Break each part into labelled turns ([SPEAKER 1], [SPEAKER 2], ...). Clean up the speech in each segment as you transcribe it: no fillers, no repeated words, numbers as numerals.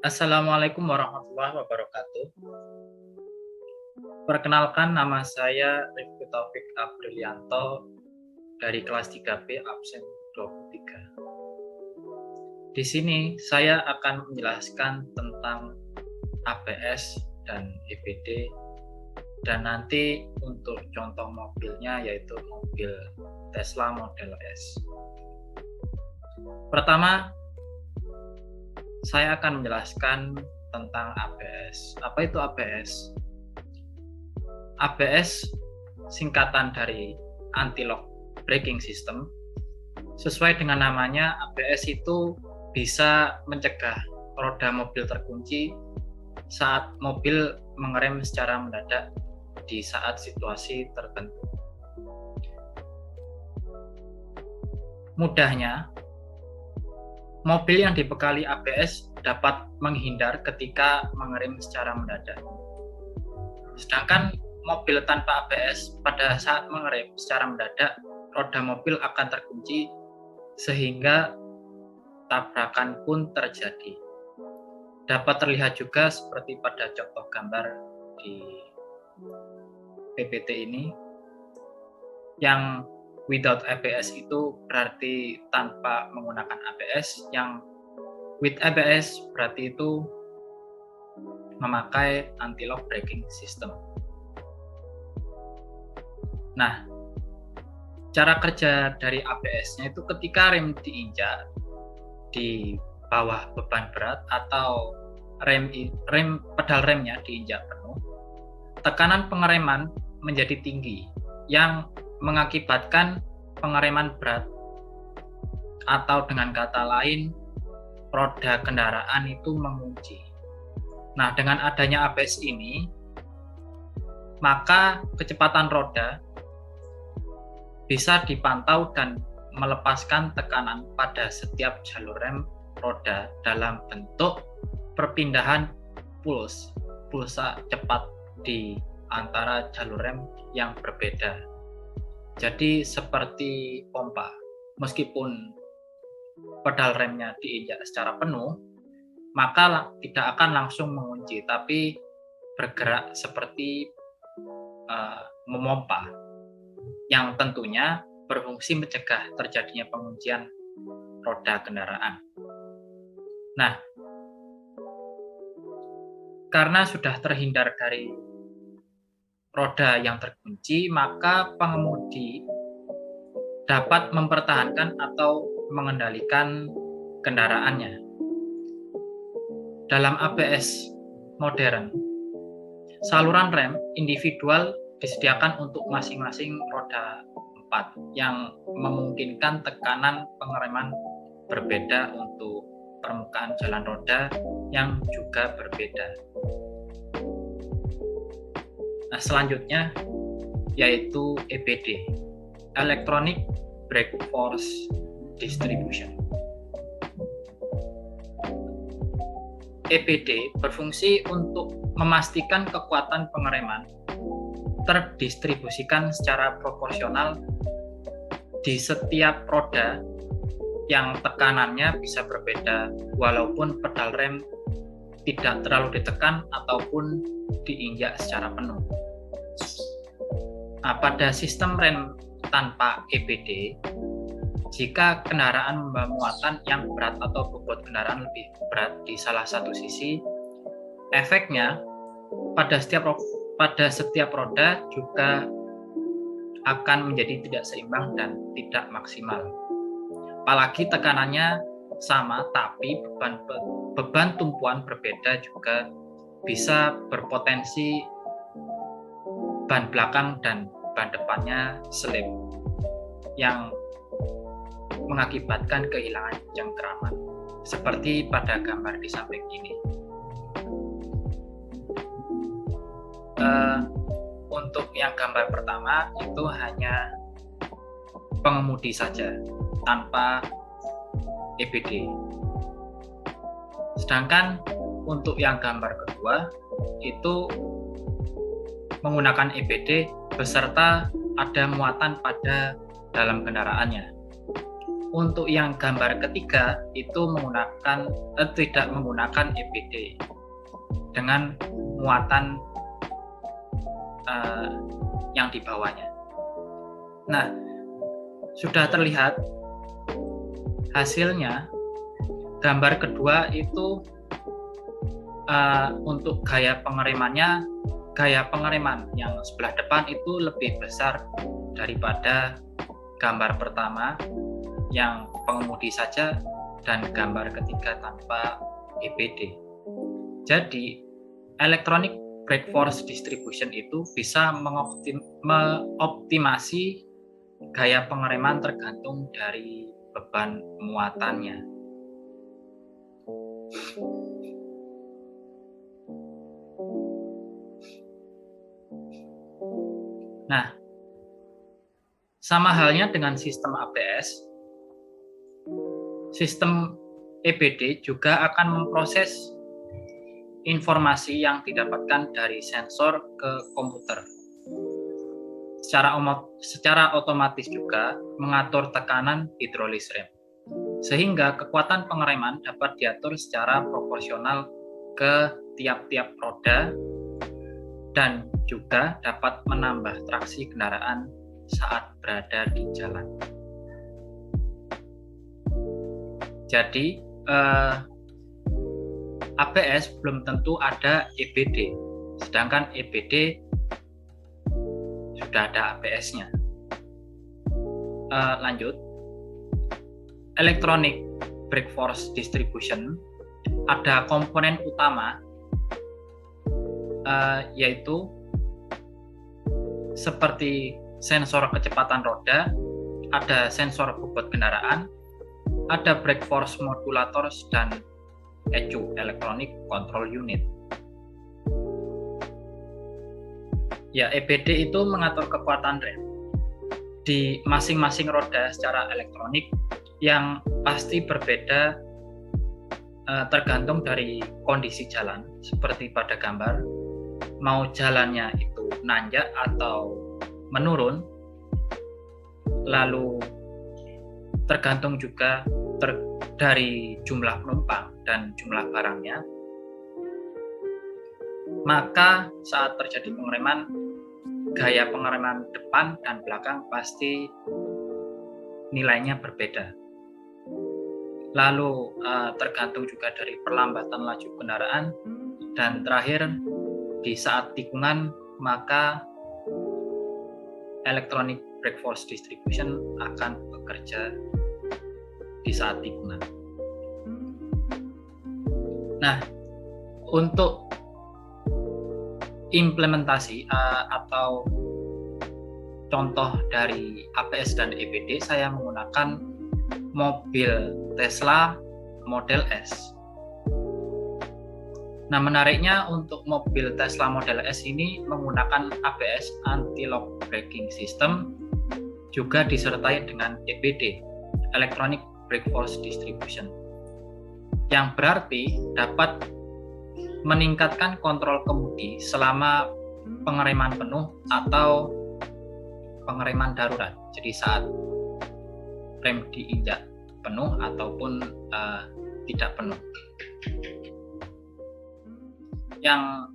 [SPEAKER 1] Assalamualaikum warahmatullahi wabarakatuh. Perkenalkan, nama saya Rifki Taufik Aprilianto dari kelas 3B absen 23. Di sini saya akan menjelaskan tentang ABS dan EBD, dan nanti untuk contoh mobilnya yaitu mobil Tesla Model S. Pertama, saya akan menjelaskan tentang ABS. Apa itu ABS? ABS singkatan dari Anti-Lock Braking System. Sesuai dengan namanya, ABS itu bisa mencegah roda mobil terkunci saat mobil mengerem secara mendadak di saat situasi tertentu. Mudahnya, mobil yang dibekali ABS dapat menghindar ketika mengerem secara mendadak. Sedangkan mobil tanpa ABS pada saat mengerem secara mendadak, roda mobil akan terkunci sehingga tabrakan pun terjadi. Dapat terlihat juga seperti pada contoh gambar di PPT ini, yang without ABS itu berarti tanpa menggunakan ABS, yang with ABS berarti itu memakai anti-lock braking system. Nah, cara kerja dari ABS-nya itu ketika rem diinjak di bawah beban berat atau pedal remnya diinjak penuh, tekanan pengereman menjadi tinggi yang mengakibatkan pengereman berat, atau dengan kata lain roda kendaraan itu mengunci. Nah, dengan adanya ABS ini, maka kecepatan roda bisa dipantau dan melepaskan tekanan pada setiap jalur rem roda dalam bentuk perpindahan pulsa cepat di antara jalur rem yang berbeda. Jadi seperti pompa, meskipun pedal remnya diinjak secara penuh, maka tidak akan langsung mengunci, tapi bergerak seperti memompa, yang tentunya berfungsi mencegah terjadinya penguncian roda kendaraan. Nah, karena sudah terhindar dari roda yang terkunci, maka pengemudi dapat mempertahankan atau mengendalikan kendaraannya. Dalam ABS modern, saluran rem individual disediakan untuk masing-masing roda 4 yang memungkinkan tekanan pengereman berbeda untuk permukaan jalan roda yang juga berbeda. Nah, selanjutnya yaitu EBD, Electronic Brake Force Distribution. EBD berfungsi untuk memastikan kekuatan pengereman terdistribusikan secara proporsional di setiap roda yang tekanannya bisa berbeda walaupun pedal rem tidak terlalu ditekan ataupun diinjak secara penuh. Nah, pada sistem rem tanpa EBD, jika kendaraan membawa muatan yang berat atau bobot kendaraan lebih berat di salah satu sisi, efeknya pada setiap roda juga akan menjadi tidak seimbang dan tidak maksimal. Apalagi tekanannya sama, tapi beban tumpuan berbeda juga bisa berpotensi ban belakang dan ban depannya selip, yang mengakibatkan kehilangan cengkraman, seperti pada gambar di samping ini. Untuk yang gambar pertama itu hanya pengemudi saja tanpa EBD. Sedangkan untuk yang gambar kedua itu menggunakan EPD beserta ada muatan pada dalam kendaraannya. Untuk yang gambar ketiga itu tidak menggunakan EPD dengan muatan yang di bawahnya. Nah, sudah terlihat hasilnya. Gambar kedua itu untuk gaya pengereman yang sebelah depan itu lebih besar daripada gambar pertama yang pengemudi saja dan gambar ketiga tanpa EPD. Jadi electronic brake force distribution itu bisa mengoptimasi gaya pengereman tergantung dari beban muatannya. Nah, sama halnya dengan sistem ABS, sistem EPD juga akan memproses informasi yang didapatkan dari sensor ke komputer. Secara otomatis juga mengatur tekanan hidrolis rem, sehingga kekuatan pengereman dapat diatur secara proporsional ke tiap-tiap roda dan juga dapat menambah traksi kendaraan saat berada di jalan. Jadi ABS belum tentu ada EPD, sedangkan EPD sudah ada ABS-nya. Lanjut, electronic brake force distribution ada komponen utama yaitu seperti sensor kecepatan roda, ada sensor bobot kendaraan, ada brake force modulator dan ECU electronic control unit. Ya, EPD itu mengatur kekuatan rem di masing-masing roda secara elektronik yang pasti berbeda tergantung dari kondisi jalan. Seperti pada gambar, mau jalannya itu nanjak atau menurun, lalu tergantung juga dari jumlah penumpang dan jumlah barangnya. Maka saat terjadi pengereman, gaya pengereman depan dan belakang pasti nilainya berbeda. Lalu tergantung juga dari perlambatan laju kendaraan, dan terakhir di saat tikungan maka electronic brake force distribution akan bekerja di saat tikungan. Nah, untuk implementasi atau contoh dari ABS dan EPD, saya menggunakan mobil Tesla Model S. Nah, menariknya untuk mobil Tesla Model S ini menggunakan ABS anti-lock braking system, juga disertai dengan EPD, electronic brake force distribution, yang berarti dapat meningkatkan kontrol kemudi selama pengereman penuh atau pengereman darurat. Jadi saat rem diinjak penuh ataupun tidak penuh, yang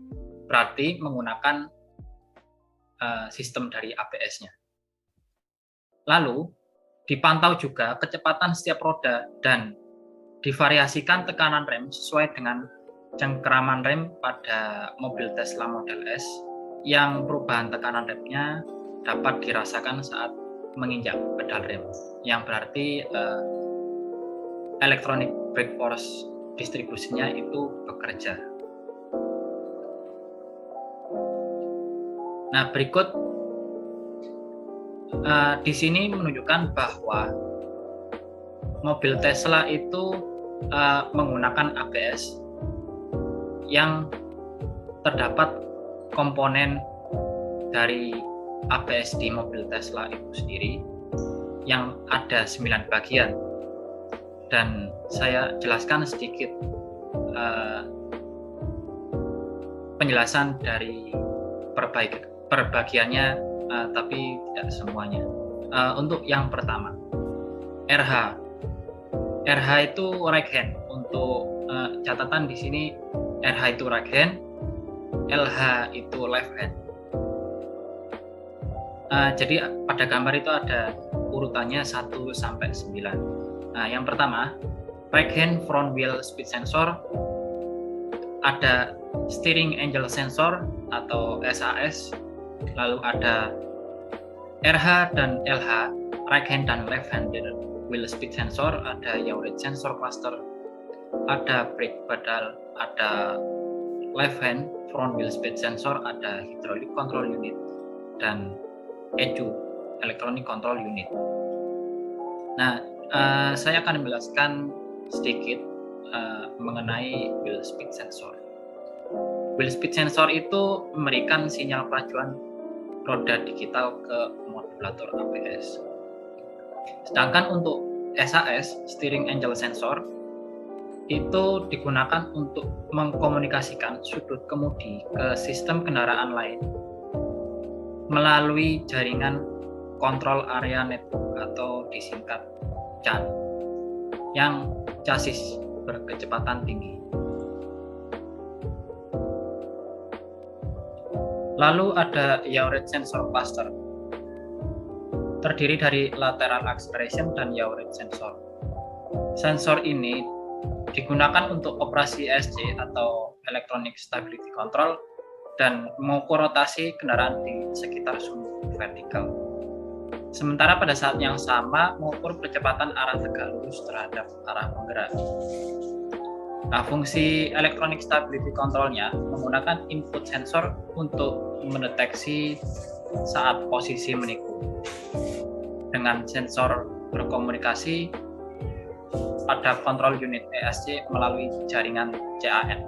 [SPEAKER 1] berarti menggunakan sistem dari ABS-nya. Lalu dipantau juga kecepatan setiap roda dan divariasikan tekanan rem sesuai dengan cengkeraman rem pada mobil Tesla Model S, yang perubahan tekanan remnya dapat dirasakan saat menginjak pedal rem, yang berarti electronic brake force distribusinya itu bekerja. Nah, berikut di sini menunjukkan bahwa mobil Tesla itu menggunakan ABS, yang terdapat komponen dari ABS di mobil Tesla itu sendiri yang ada 9 bagian, dan saya jelaskan sedikit penjelasan dari perbagiannya, tapi tidak semuanya. Untuk yang pertama, RH. RH itu right hand. Untuk catatan di sini, RH itu right hand, LH itu left hand. Jadi pada gambar itu ada urutannya 1 sampai 9. Nah, yang pertama, right hand front wheel speed sensor, ada steering angle sensor atau SAS, lalu ada RH dan LH, right hand dan left hand wheel speed sensor, ada yaw rate sensor cluster, ada brake pedal, ada left hand front wheel speed sensor, ada hydraulic control unit, dan ECU electronic control unit. Nah, saya akan menjelaskan sedikit mengenai wheel speed sensor. Wheel speed sensor itu memberikan sinyal pacuan roda digital ke modulator ABS. Sedangkan untuk SAS, steering angle sensor, itu digunakan untuk mengkomunikasikan sudut kemudi ke sistem kendaraan lain melalui jaringan Control Area Network atau disingkat CAN yang chassis berkecepatan tinggi. Lalu ada yaw rate sensor cluster, terdiri dari lateral acceleration dan yaw rate sensor. Sensor ini digunakan untuk operasi ESC atau Electronic Stability Control dan mengukur rotasi kendaraan di sekitar sumbu vertikal. Sementara pada saat yang sama mengukur kecepatan arah tegak lurus terhadap arah penggerak. Nah, fungsi Electronic Stability Control-nya menggunakan input sensor untuk mendeteksi saat posisi menikung. Dengan sensor berkomunikasi pada kontrol unit ESC melalui jaringan CAN.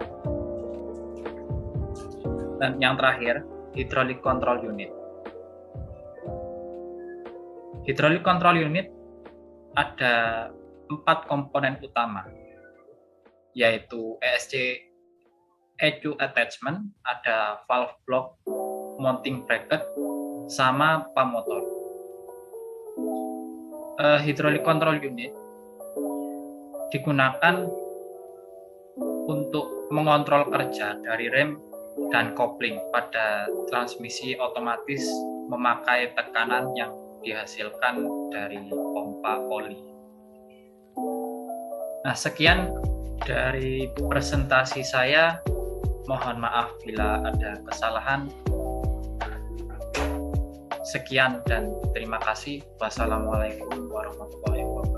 [SPEAKER 1] Dan yang terakhir, Hydraulic Control Unit. Hydraulic Control Unit ada 4 komponen utama, yaitu ESC ECU attachment, ada valve block, mounting bracket, sama pump motor. Hydraulic Control Unit digunakan untuk mengontrol kerja dari rem dan kopling pada transmisi otomatis memakai tekanan yang dihasilkan dari pompa oli. Nah, sekian dari presentasi saya. Mohon maaf bila ada kesalahan. Sekian dan terima kasih. Wassalamualaikum warahmatullahi wabarakatuh.